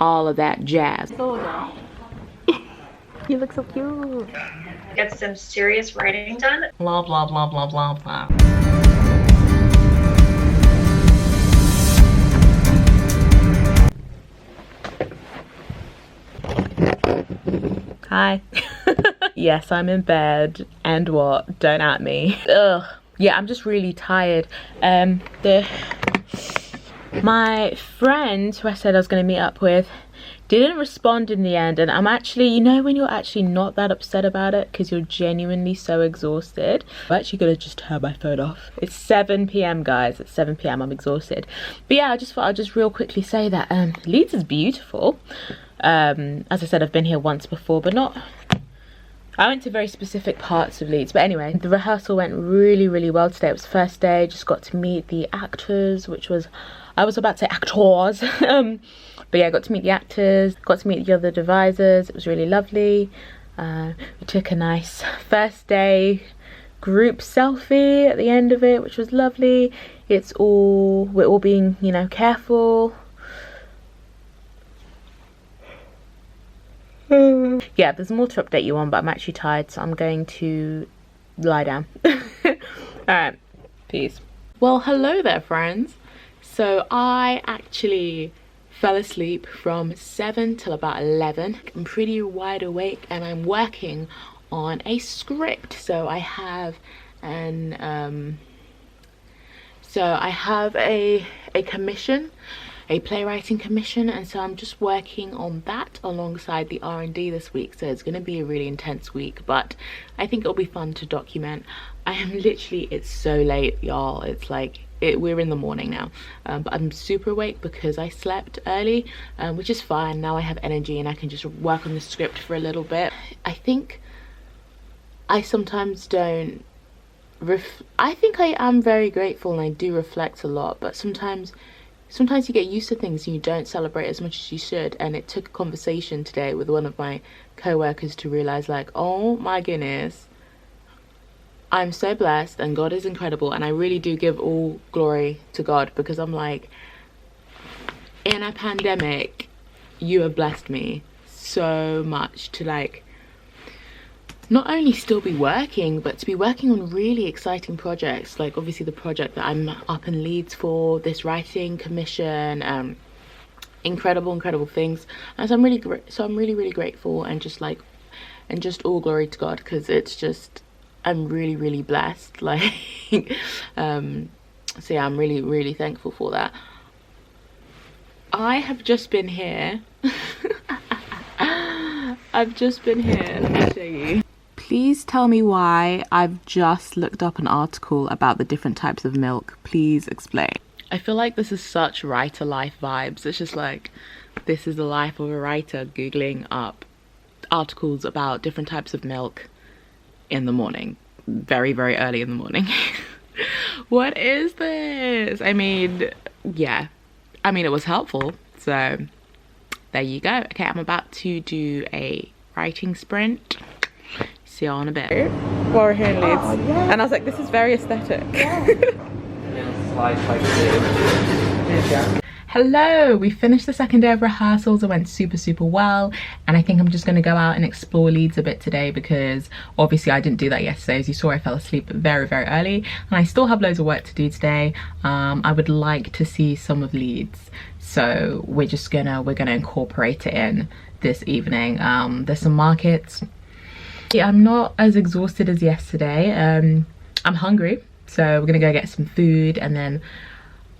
all of that jazz. You look so cute. Get some serious writing done. Blah, blah, blah, blah, blah, blah. Hi. Yes, I'm in bed. And what? Don't at me. Ugh. Yeah, I'm just really tired. My friend who I said I was going to meet up with didn't respond in the end, and I'm actually, you know when you're actually not that upset about it because you're genuinely so exhausted? I'm actually gonna just turn my phone off. It's 7 p.m. guys, it's 7 p.m. I'm exhausted. But yeah, I just thought I'd just real quickly say that Leeds is beautiful. As I said, I've been here once before, but not, I went to very specific parts of Leeds. But anyway, the rehearsal went really, really well today. It was the first day, just got to meet the actors, which was, I was about to say actors. But yeah, I got to meet the actors, got to meet the other devisers. It was really lovely. We took a nice first day group selfie at the end of it, which was lovely. We're all being, you know, careful. Yeah, there's more to update you on, but I'm actually tired, so I'm going to lie down. Alright, peace. Well, hello there, friends. So I actually fell asleep from 7 till about 11. I'm pretty wide awake and I'm working on a script. So I have a commission, a playwriting commission, and so I'm just working on that alongside the R&D this week. So it's going to be a really intense week, but I think it'll be fun to document. I am literally, it's so late, y'all. It's like we're in the morning now, but I'm super awake because I slept early, which is fine. Now I have energy and I can just work on the script for a little bit. I think I sometimes don't I think I am very grateful and I do reflect a lot, but sometimes you get used to things and you don't celebrate as much as you should. And it took a conversation today with one of my co-workers to realize, like, oh my goodness, I'm so blessed and God is incredible, and I really do give all glory to God, because I'm like, in a pandemic you have blessed me so much to, like, not only still be working, but to be working on really exciting projects, like obviously the project that I'm up in Leeds for, this writing commission, incredible things. And so I'm really grateful, and just all glory to God, because it's just, I'm really blessed, like so yeah, I'm really thankful for that. I have just been here. I've just been here, let me show you. Please tell me why I've just looked up an article about the different types of milk. Please explain. I feel like this is such writer life vibes. It's just like, this is the life of a writer, googling up articles about different types of milk in the morning, very early in the morning. What is this? I mean, yeah, I mean, it was helpful, so there you go. Okay, I'm about to do a writing sprint. See y'all in a bit. While we're here in Leeds, and I was like, this is very aesthetic. Hello, we finished the second day of rehearsals. It went super well, and I think I'm just going to go out and explore Leeds a bit today, because obviously I didn't do that yesterday. As you saw, I fell asleep very early, and I still have loads of work to do today. I would like to see some of Leeds, so we're gonna incorporate it in this evening. There's some markets. Yeah, I'm not as exhausted as yesterday. I'm hungry, so we're gonna go get some food, and then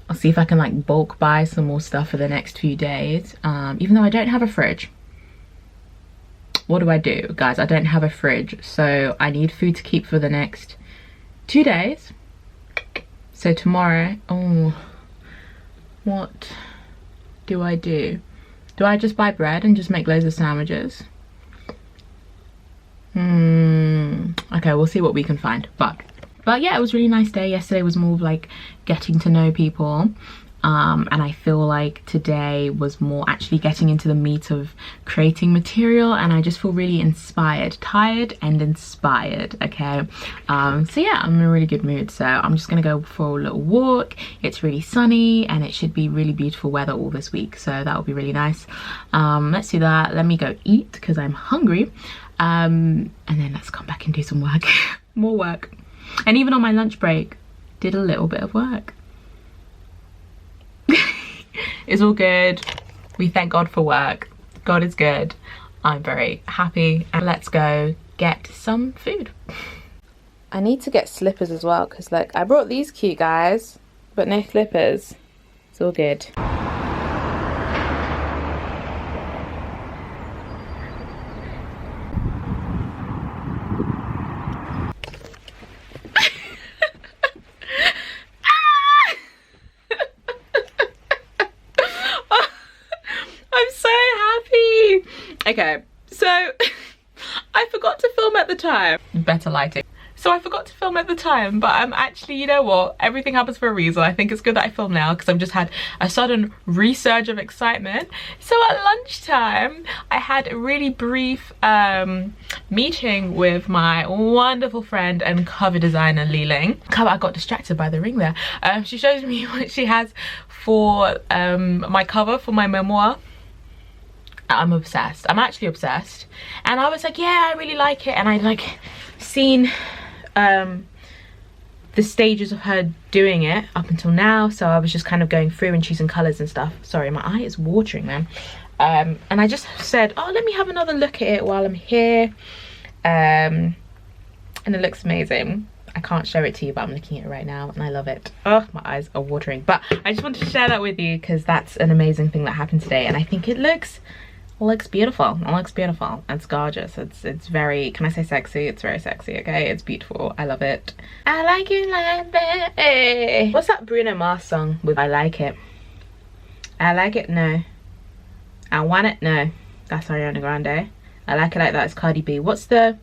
I'll see if I can like bulk buy some more stuff for the next few days, even though I don't have a fridge. What do I do, guys? I don't have a fridge, so I need food to keep for the next 2 days. So tomorrow, oh, what do I do? Do I just buy bread and just make loads of sandwiches? Okay, we'll see what we can find. But yeah, it was a really nice day. Yesterday was more of like getting to know people. and I feel like today was more actually getting into the meat of creating material, and I just feel really inspired, tired and inspired. Okay, so yeah, I'm in a really good mood, so I'm just gonna go for a little walk. It's really sunny and it should be really beautiful weather all this week, so that will be really nice. Let's do that. Let me go eat because I'm hungry, and then let's come back and do some work. More work. And even on my lunch break did a little bit of work. It's all good. We thank God for work. God is good. I'm very happy, and let's go get some food. I need to get slippers as well, because like I brought these cute guys but no slippers. It's all good. Okay, so I forgot to film at the time. Better lighting. So I forgot to film at the time, but I'm actually, you know what? Everything happens for a reason. I think it's good that I film now because I've just had a sudden resurge of excitement. So at lunchtime, I had a really brief meeting with my wonderful friend and cover designer, Lee Ling. I got distracted by the ring there. She shows me what she has for my cover for my memoir. I'm obsessed. I'm actually obsessed, and I was like, yeah, I really like it. And I like seen the stages of her doing it up until now, so I was just kind of going through and choosing colors and stuff. Sorry, my eye is watering, man. And I just said, oh, let me have another look at it while I'm here, and it looks amazing. I can't show it to you, but I'm looking at it right now and I love it. Oh, my eyes are watering. But I just wanted to share that with you because that's an amazing thing that happened today, and I think it looks beautiful. It looks beautiful. It's gorgeous. It's very, can I say sexy? It's very sexy. Okay, it's beautiful. I love it. I like it like that. What's that Bruno Mars song with I like it? I like it, no. I want it, no. That's Ariana Grande. I like it like that. It's Cardi B. What's the,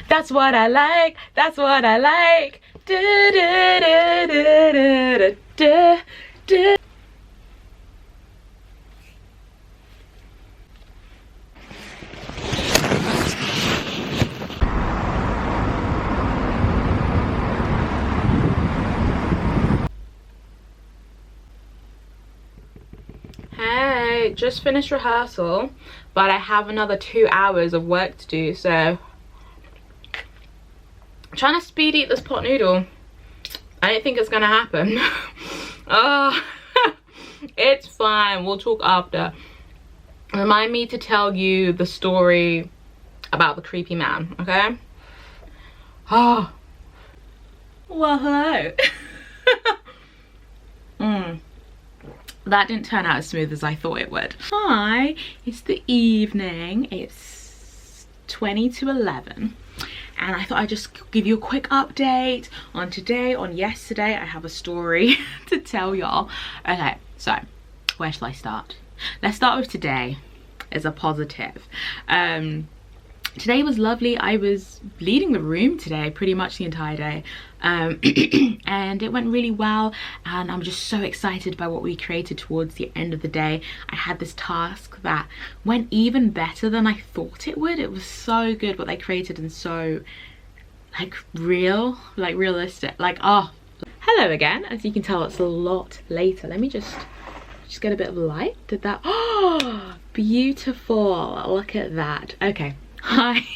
that's what I like, that's what I like. Du, du, du, du, du, du, du. Hey, just finished rehearsal, but I have another 2 hours of work to do, so I'm trying to speed eat this pot noodle. I don't think it's gonna happen. Oh, it's fine, we'll talk after. Remind me to tell you the story about the creepy man, okay? Oh, well, hello. That didn't turn out as smooth as I thought it would. Hi, it's the evening. It's 20 to 11. And I thought I'd just give you a quick update on today, on yesterday. I have a story to tell y'all. Okay, so where shall I start? Let's start with today as a positive. Today was lovely. I was leading the room today pretty much the entire day, and it went really well, and I'm just so excited by what we created towards the end of the day. I had this task that went even better than I thought it would. It was so good what they created, and so like real, like realistic, like, oh, hello again. As you can tell, it's a lot later. Let me just get a bit of light. Did that? Oh, beautiful. Look at that. Okay. Hi.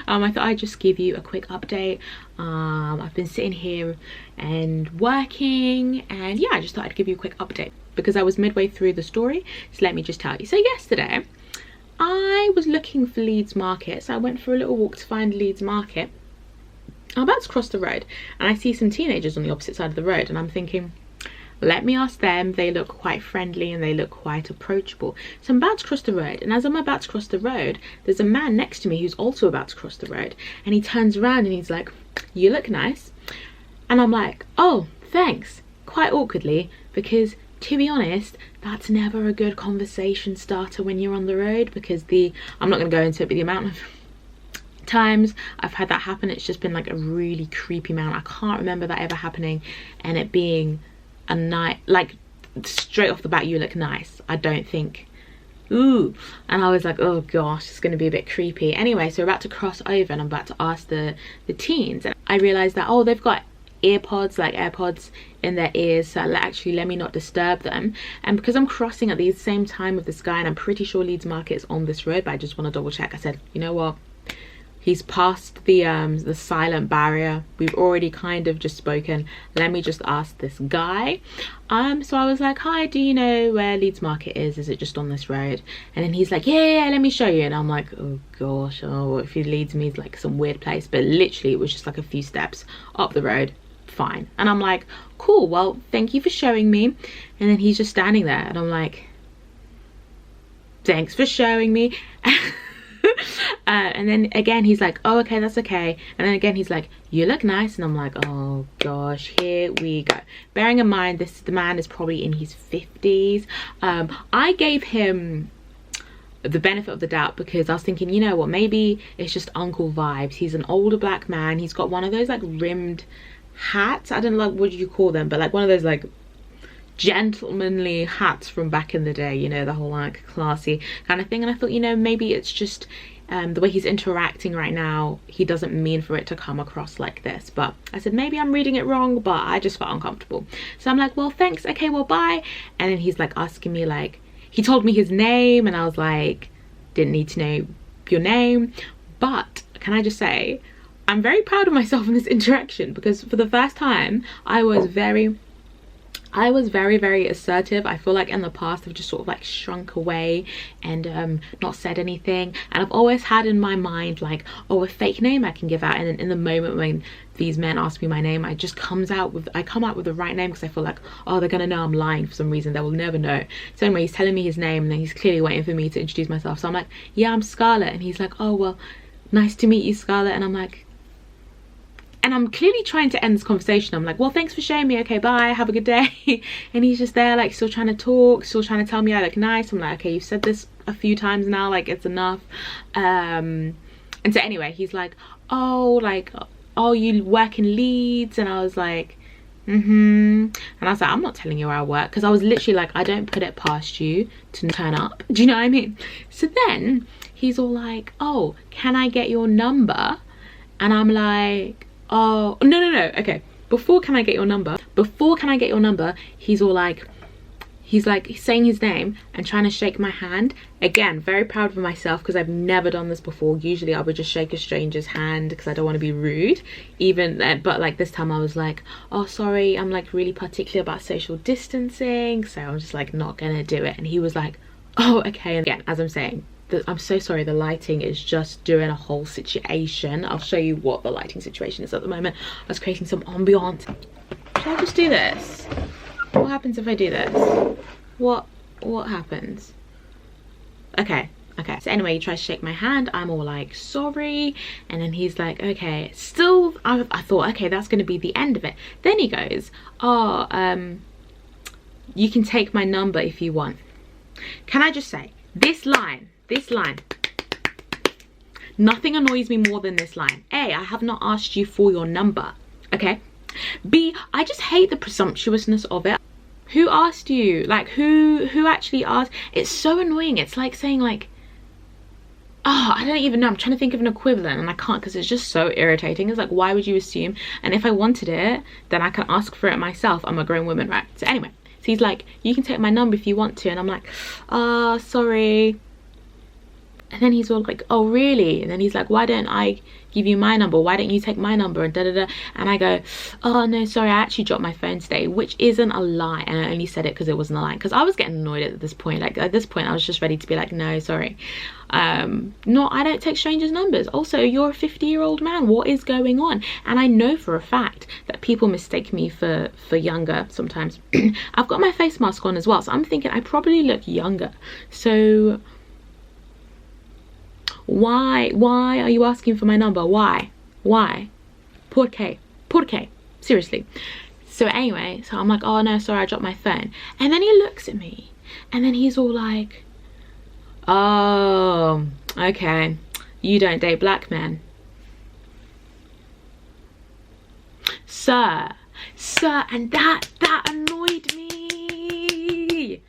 I thought I'd just give you a quick update. I've been sitting here and working, and yeah, I just thought I'd give you a quick update because I was midway through the story, so let me just tell you. So yesterday I was looking for Leeds Market, so I went for a little walk to find Leeds Market. I'm about to cross the road and I see some teenagers on the opposite side of the road, and I'm thinking, let me ask them. They look quite friendly and they look quite approachable. So I'm about to cross the road, and as I'm about to cross the road, there's a man next to me who's also about to cross the road, and he turns around and he's like, you look nice. And I'm like, oh, thanks, quite awkwardly, because to be honest, that's never a good conversation starter when you're on the road, because I'm not going to go into it, but the amount of times I've had that happen, it's just been like a really creepy amount. I can't remember that ever happening and it being a night, like straight off the bat, you look nice. I don't think, ooh. And I was like, oh gosh, it's gonna be a bit creepy. Anyway, so we're about to cross over and I'm about to ask the teens, and I realized that, oh, they've got earpods, like AirPods in their ears, so actually let me not disturb them. And because I'm crossing at the same time with this guy, and I'm pretty sure Leeds Market is on this road, but I just want to double check, I said, you know what, he's past the silent barrier, we've already kind of just spoken, let me just ask this guy. So I was like, hi, do you know where Leeds Market is it just on this road? And then he's like, yeah, let me show you. And I'm like, oh gosh, oh, if he leads me to like some weird place. But literally it was just like a few steps up the road, fine. And I'm like, cool, well, thank you for showing me. And then he's just standing there and I'm like, thanks for showing me. And then again he's like, oh, okay, that's okay. And then again he's like, you look nice. And I'm like, oh gosh, here we go. Bearing in mind the man is probably in his 50s. I gave him the benefit of the doubt because I was thinking, you know what, maybe it's just uncle vibes. He's an older black man, he's got one of those like rimmed hats, I don't know, like, what do you call them, but like one of those like gentlemanly hats from back in the day, you know, the whole like classy kind of thing. And I thought, you know, maybe it's just the way he's interacting right now, he doesn't mean for it to come across like this. But I said, maybe I'm reading it wrong, but I just felt uncomfortable. So I'm like, well, thanks, okay, well, bye. And then he's like asking me, like, he told me his name and I was like, didn't need to know your name. But can I just say, I'm very proud of myself in this interaction because for the first time I was very assertive. I feel like in the past I've just sort of like shrunk away and not said anything, and I've always had in my mind like, oh, a fake name I can give out, and then in the moment when these men ask me my name, I come out with the right name because I feel like, oh, they're gonna know I'm lying for some reason, they will never know. So anyway, he's telling me his name and then he's clearly waiting for me to introduce myself. So I'm like, yeah, I'm Scarlett. And he's like, oh, well, nice to meet you, Scarlett. And I'm like, and I'm clearly trying to end this conversation. I'm like, well, thanks for showing me, okay, bye, have a good day. And he's just there like still trying to talk, still trying to tell me I look nice. I'm like, okay, you've said this a few times now, like it's enough. And so anyway, he's like, oh, like, oh, you work in Leeds? And I was like, and I was like, I'm not telling you where I work, because I was literally like, I don't put it past you to turn up, do you know what I mean? So then he's all like, oh, can I get your number? And I'm like, oh, no, okay, before can I get your number, he's all like, he's saying his name and trying to shake my hand. Again, very proud of myself because I've never done this before. Usually I would just shake a stranger's hand because I don't want to be rude, even, but like this time I was like, oh, sorry, I'm like really particular about social distancing, so I'm just like not gonna do it. And he was like, oh, okay. And again, as I'm saying, I'm so sorry, the lighting is just doing a whole situation. I'll show you what the lighting situation is at the moment. I was creating some ambiance. Should I just do this? What happens if I do this? What happens? Okay, so anyway, he tries to shake my hand. I'm all like, sorry. And then he's like, okay, still, I thought, okay, that's going to be the end of it. Then he goes, oh, you can take my number if you want. Can I just say, this line, nothing annoys me more than this line. A, I have not asked you for your number, okay? B, I just hate the presumptuousness of it. Who asked you? Like, who actually asked? It's so annoying. It's like saying like, oh, I don't even know, I'm trying to think of an equivalent and I can't because it's just so irritating. It's like, why would you assume? And if I wanted it, then I can ask for it myself. I'm a grown woman, right? So anyway, so he's like, you can take my number if you want to. And I'm like, oh, sorry. And then he's all like, oh, really? And then he's like, why don't I give you my number? Why don't you take my number? And da-da-da. And I go, oh, no, sorry, I actually dropped my phone today, which isn't a lie. And I only said it because it wasn't a lie. Because I was getting annoyed at this point. Like, at this point, I was just ready to be like, no, sorry. No, I don't take strangers' numbers. Also, you're a 50-year-old man. What is going on? And I know for a fact that people mistake me for younger sometimes. I've got my face mask on as well. So I'm thinking I probably look younger. So why are you asking for my number? Why? Por qué? Seriously. So anyway, so I'm like, oh no, sorry, I dropped my phone. And then he looks at me and then he's all like, oh, okay, you don't date black men. Sir, sir, and that annoyed me.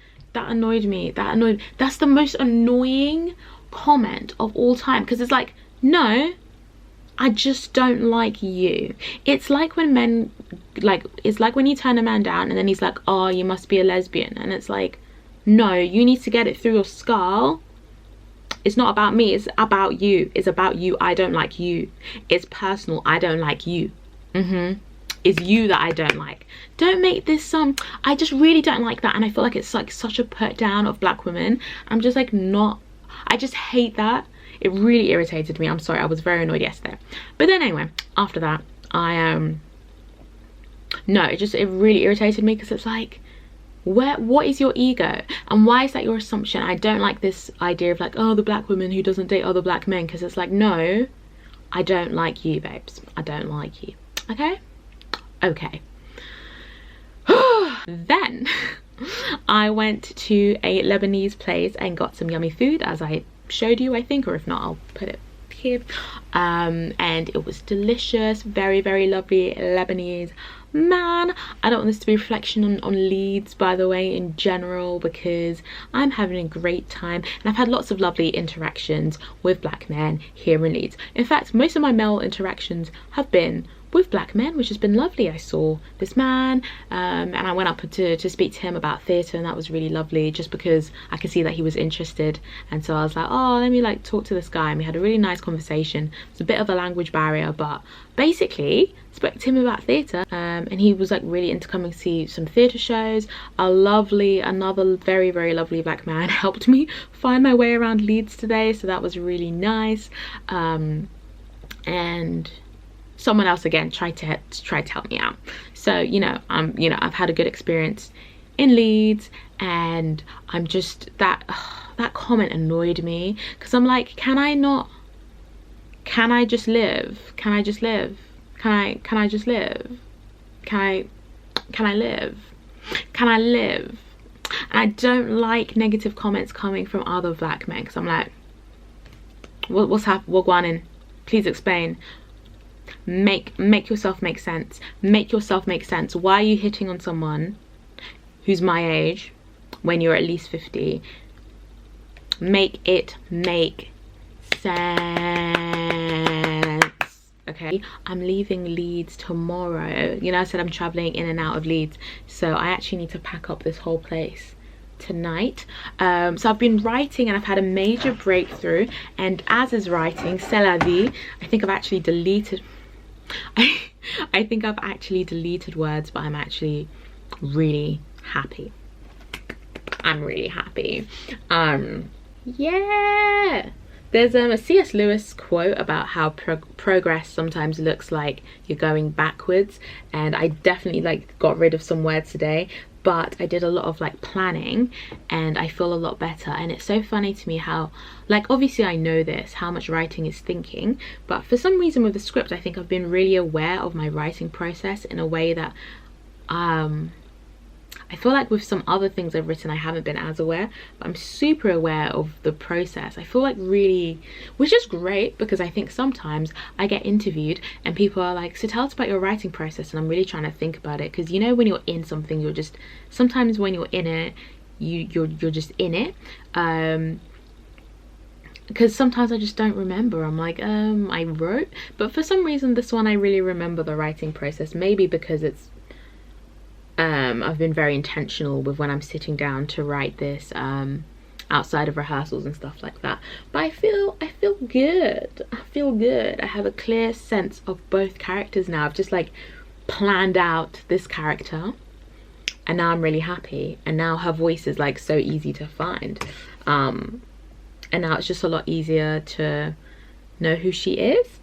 That's the most annoying comment of all time, because it's like, no, I just don't like you. It's like when men, like, it's like when you turn a man down and then he's like, oh, you must be a lesbian, and it's like, no, you need to get it through your skull. It's not about me, it's about you. It's about you. I don't like you. It's personal. I don't like you. It's you that I don't like. Don't make this I just really don't like that, and I feel like it's like such a put down of black women. I'm just like, not, I just hate that. It really irritated me. I'm sorry, I was very annoyed yesterday. But then anyway, after that, no, it really irritated me, because it's like, what is your ego, and why is that your assumption? I don't like this idea of like, oh, the black woman who doesn't date other black men, because it's like, no, I don't like you, babes. I don't like you. Okay. Then I went to a Lebanese place and got some yummy food, as I showed you, I think, or if not, I'll put it here. And it was delicious. Very, very lovely Lebanese man. I don't want this to be a reflection on Leeds, by the way, in general, because I'm having a great time, and I've had lots of lovely interactions with black men here in Leeds. In fact, most of my male interactions have been with black men, which has been lovely. I saw this man and I went up to speak to him about theatre, and that was really lovely, just because I could see that he was interested. And so I was like, oh, let me like talk to this guy, and we had a really nice conversation. It's a bit of a language barrier, but basically spoke to him about theatre, and he was like really into coming to see some theatre shows. Another very, very lovely black man helped me find my way around Leeds today, so that was really nice. And someone else again tried to help me out. So I've had a good experience in Leeds, and I'm just that comment annoyed me, because I'm like, can I just live? Can I just live? Can I just live? Can I live? Can I live? And I don't like negative comments coming from other black men, because I'm like, what's happening? What going on? Please explain. Make yourself make sense. Make yourself make sense. Why are you hitting on someone who's my age when you're at least 50? Make it make sense. Okay, I'm leaving Leeds tomorrow. I said I'm traveling in and out of Leeds, so I actually need to pack up this whole place tonight. So I've been writing, and I've had a major breakthrough, and as is writing, c'est la vie. I think I've actually deleted words, but I'm actually really happy. I'm really happy. Yeah, there's a C.S. Lewis quote about how progress sometimes looks like you're going backwards, and I definitely got rid of some words today, but I did a lot of planning, and I feel a lot better. And it's so funny to me how, obviously I know this, how much writing is thinking, but for some reason with the script, I think I've been really aware of my writing process in a way that I feel like with some other things I've written I haven't been as aware, but I'm super aware of the process. I feel like really, which is great, because I think sometimes I get interviewed and people are like, so tell us about your writing process, and I'm really trying to think about it, because when you're in something, you're just, sometimes when you're in it, you're just in it, because sometimes I just don't remember. I'm like, I wrote, but for some reason this one I really remember the writing process, maybe because it's I've been very intentional with when I'm sitting down to write this, outside of rehearsals and stuff like that. But I feel good. I feel good. I have a clear sense of both characters now. I've just planned out this character, and now I'm really happy. And now her voice is so easy to find. And now it's just a lot easier to know who she is.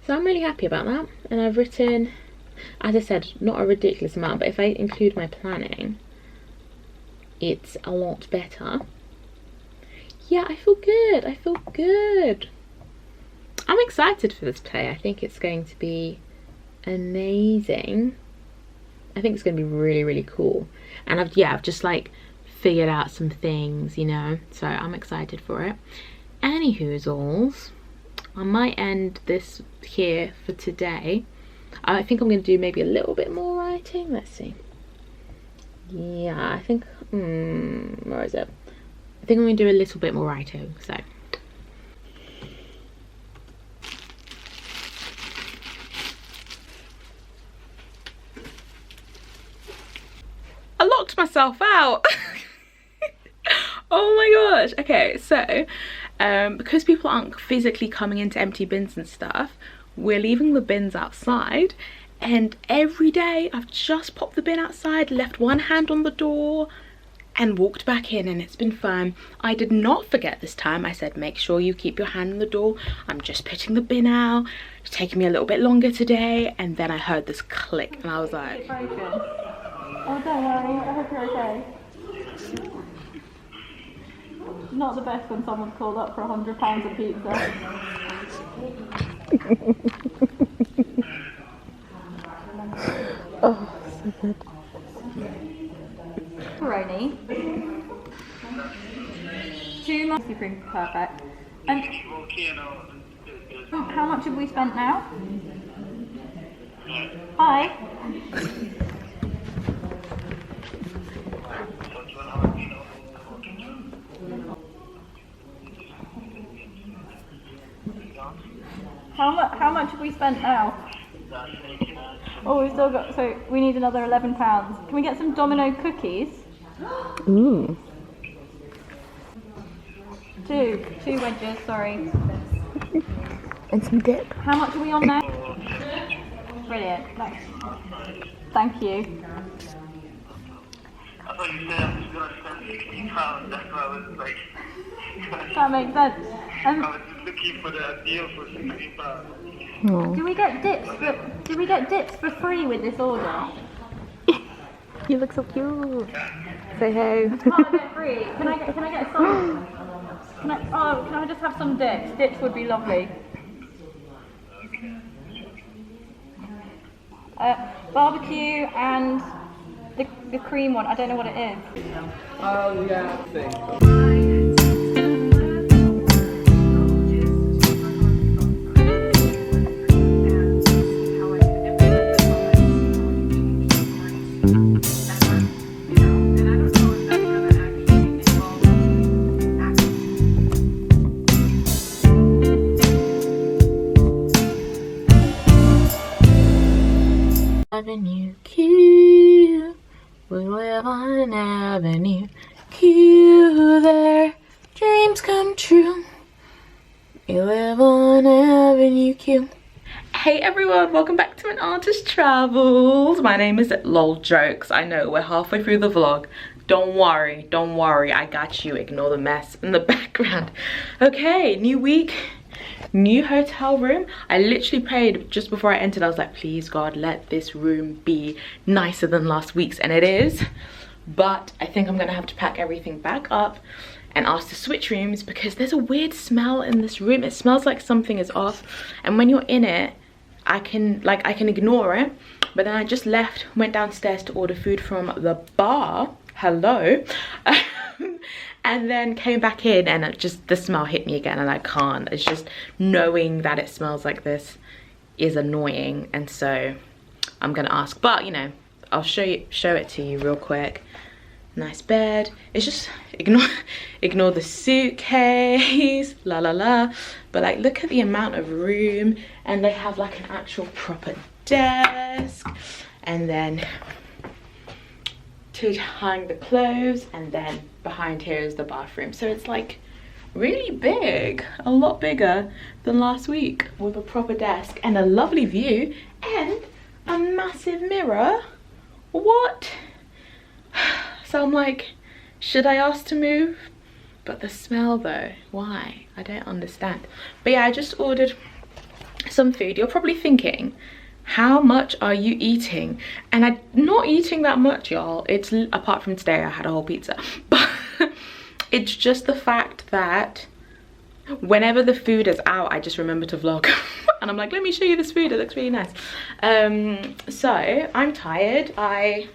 So I'm really happy about that. And I've written, as I said, not a ridiculous amount, but if I include my planning, it's a lot better. Yeah, I feel good. I feel good. I'm excited for this play. I think it's going to be amazing. I think it's going to be really, really cool. And I've just figured out some things, so I'm excited for it. Anywhoozles, I might end this here for today. I think I'm going to do maybe a little bit more writing. Let's see. Yeah, I think, where is it? I think I'm going to do a little bit more writing, so. I locked myself out. Oh my gosh. Okay, so because people aren't physically coming into empty bins and stuff, we're leaving the bins outside, and every day I've just popped the bin outside, left one hand on the door and walked back in, and it's been fun. I did not forget this time. I said, make sure you keep your hand on the door. I'm just putting the bin out. It's taking me a little bit longer today, and then I heard this click and I was like, oh, don't worry, I hope you're okay. Not the best when someone's called up for £100 of pizza. oh, so good. Pepperoni. 2 months supreme, perfect. And how much have we spent now? Hi. How much have we spent now? Oh, we've still got, so we need another £11. Can we get some domino cookies? Ooh. Two wedges, sorry. And some dip. How much are we on now? Brilliant. Thank you. I thought you said I was going to spend £16. That's why I was like... That makes sense. I was just looking for the deal for £16. Oh. Do we get dips for free with this order? You look so cute. Say hey. Can't I get free? Can I get some? Can I just have some dips? Dips would be lovely. Barbecue and the cream one. I don't know what it is. Oh yeah. Avenue Q, we live on Avenue Q, there dreams come true. We live on Avenue Q. Hey everyone, welcome back to An Artist Travels. My name is Lol Jokes. I know we're halfway through the vlog. Don't worry, I got you. Ignore the mess in the background. Okay, new week. New hotel room. I literally prayed just before I entered. I was like, please God, let this room be nicer than last week's, and it is. But I think I'm gonna have to pack everything back up and ask to switch rooms because there's a weird smell in this room. It smells like something is off, and when you're in it, I can ignore it. But then I just left, went downstairs to order food from the bar. Hello. And then came back in, and the smell hit me again, and I can't. It's just knowing that it smells like this is annoying, and so I'm gonna ask. But you know, I'll show it to you real quick. Nice bed. It's just ignore the suitcase, la la la. But like, look at the amount of room, and they have like an actual proper desk, and then to hang the clothes, and then behind here is the bathroom. So it's like really big, a lot bigger than last week, with a proper desk and a lovely view and a massive mirror. What? So I'm like, should I ask to move? But the smell though, why? I don't understand. But yeah, I just ordered some food. You're probably thinking, how much are you eating? And I'm not eating that much, y'all. It's, apart from today, I had a whole pizza. But it's just the fact that whenever the food is out, I just remember to vlog. And I'm like, let me show you this food, it looks really nice. So I'm tired. I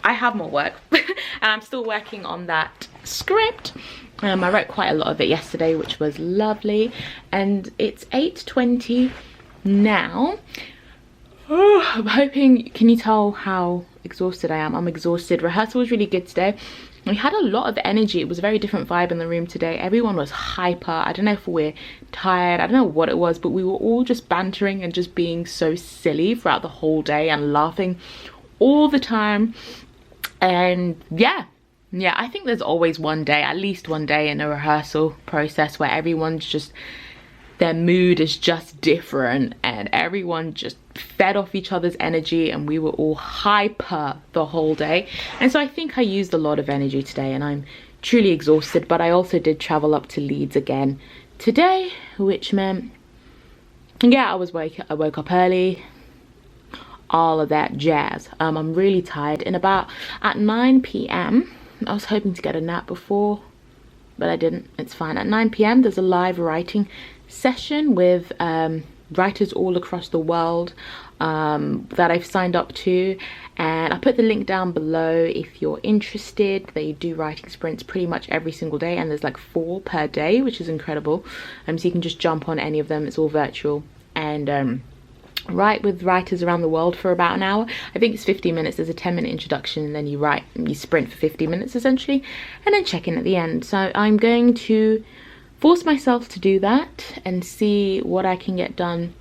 have more work and I'm still working on that script. I wrote quite a lot of it yesterday, which was lovely. And it's 8:20. now. I'm hoping, can you tell how exhausted I am? I'm exhausted. Rehearsal was really good today. We had a lot of energy. It was a very different vibe in the room today. Everyone was hyper. I don't know if we're tired, I don't know what it was, but we were all just bantering and just being so silly throughout the whole day and laughing all the time. And yeah, I think there's always one day, at least one day in a rehearsal process where everyone's just, their mood is just different and everyone just fed off each other's energy, and we were all hyper the whole day. And so I think I used a lot of energy today and I'm truly exhausted. But I also did travel up to Leeds again today, which meant, yeah, I woke up early, all of that jazz. I'm really tired. At 9 p.m, I was hoping to get a nap before, but I didn't. It's fine. At 9 p.m, there's a live writing session with writers all across the world that I've signed up to, and I put the link down below if you're interested. They do writing sprints pretty much every single day, and there's like 4 per day, which is incredible. So you can just jump on any of them. It's all virtual, and write with writers around the world for about an hour. I think it's 50 minutes. There's a 10-minute introduction, and then you sprint for 50 minutes essentially, and then check in at the end. So I'm going to force myself to do that and see what I can get done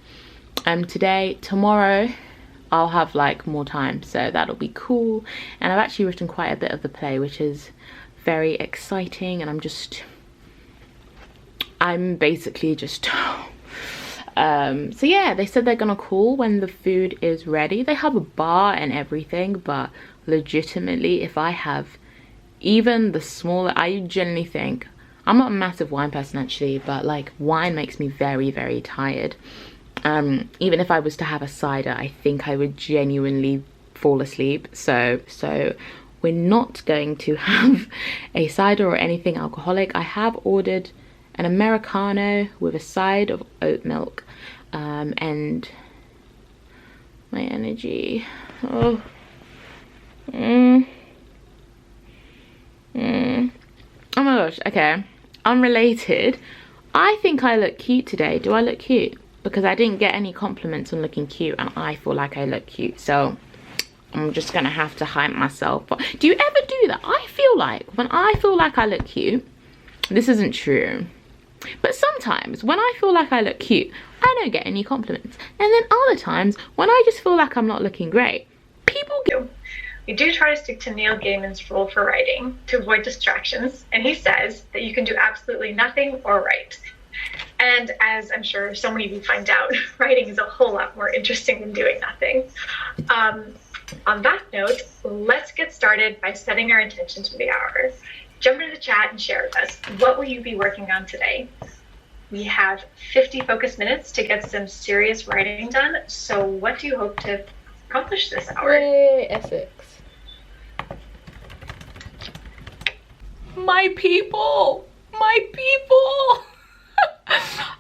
today. Tomorrow I'll have like more time, so that'll be cool. And I've actually written quite a bit of the play, which is very exciting, and I'm basically just so yeah, they said they're gonna call when the food is ready. They have a bar and everything, but legitimately, if I have even the smaller, I genuinely think, I'm not a massive wine person actually, but like wine makes me very, very tired. Even if I was to have a cider, I think I would genuinely fall asleep. So we're not going to have a cider or anything alcoholic. I have ordered an Americano with a side of oat milk, and my energy. Oh my gosh. Okay, unrelated, I think I look cute today. Do I look cute? Because I didn't get any compliments on looking cute, and I feel like I look cute, so I'm just gonna have to hype myself. But do you ever do that? I feel like when I feel like I look cute, this isn't true, but sometimes when I feel like I look cute, I don't get any compliments. And then other times when I just feel like I'm not looking great, people get. We do try to stick to Neil Gaiman's rule for writing to avoid distractions, and he says that you can do absolutely nothing or write. And as I'm sure so many of you find out, writing is a whole lot more interesting than doing nothing. On that note, let's get started by setting our intentions for the hour. Jump into the chat and share with us, what will you be working on today? We have 50 focus minutes to get some serious writing done, so what do you hope to accomplish this hour? Yay, Essex. My people! My people!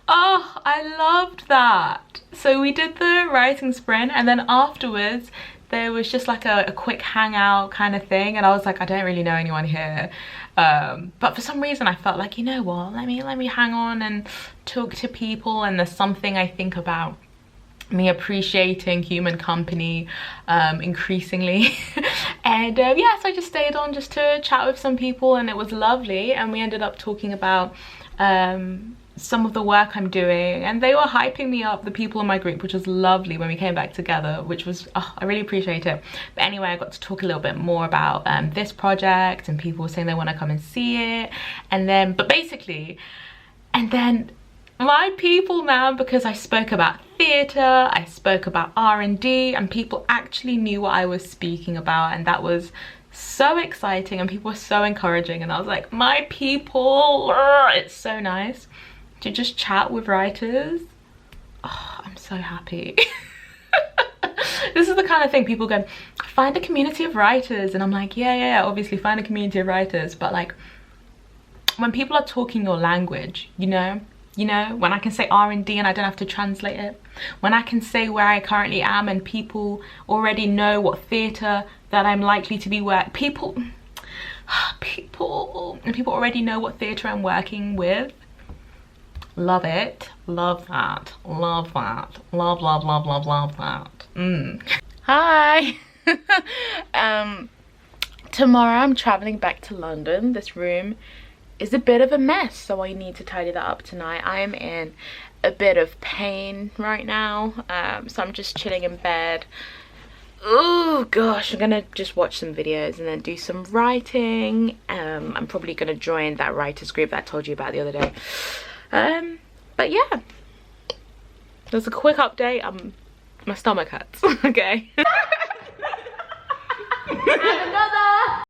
Oh, I loved that. So we did the writing sprint, and then afterwards there was just like a quick hangout kind of thing, and I was like, I don't really know anyone here, but for some reason I felt like, you know what, let me hang on and talk to people. And there's something I think about me appreciating human company increasingly. And yeah, so I just stayed on just to chat with some people, and it was lovely. And we ended up talking about some of the work I'm doing, and they were hyping me up, the people in my group, which was lovely when we came back together, which was, oh, I really appreciate it. But anyway, I got to talk a little bit more about this project, and people were saying they want to come and see it. And then, but basically, and then my people, man, because I spoke about theatre, I spoke about R&D, and people actually knew what I was speaking about, and that was so exciting, and people were so encouraging. And I was like, my people, it's so nice to just chat with writers. Oh, I'm so happy. This is the kind of thing people go, find a community of writers, and I'm like, yeah, obviously find a community of writers, but like when people are talking your language, you know, when I can say R&D and I don't have to translate it, when I can say where I currently am and people already know what theatre that I'm likely to be people already know what theatre I'm working with. Love it. Love that. Love that. Love, love, love, love, love that. Hi. Tomorrow I'm traveling back to London. This room is a bit of a mess, so I need to tidy that up tonight. I am in a bit of pain right now, so I'm just chilling in bed. Oh gosh, I'm gonna just watch some videos and then do some writing. I'm probably gonna join that writers group that I told you about the other day. But yeah, there's a quick update. My stomach hurts. Okay. And another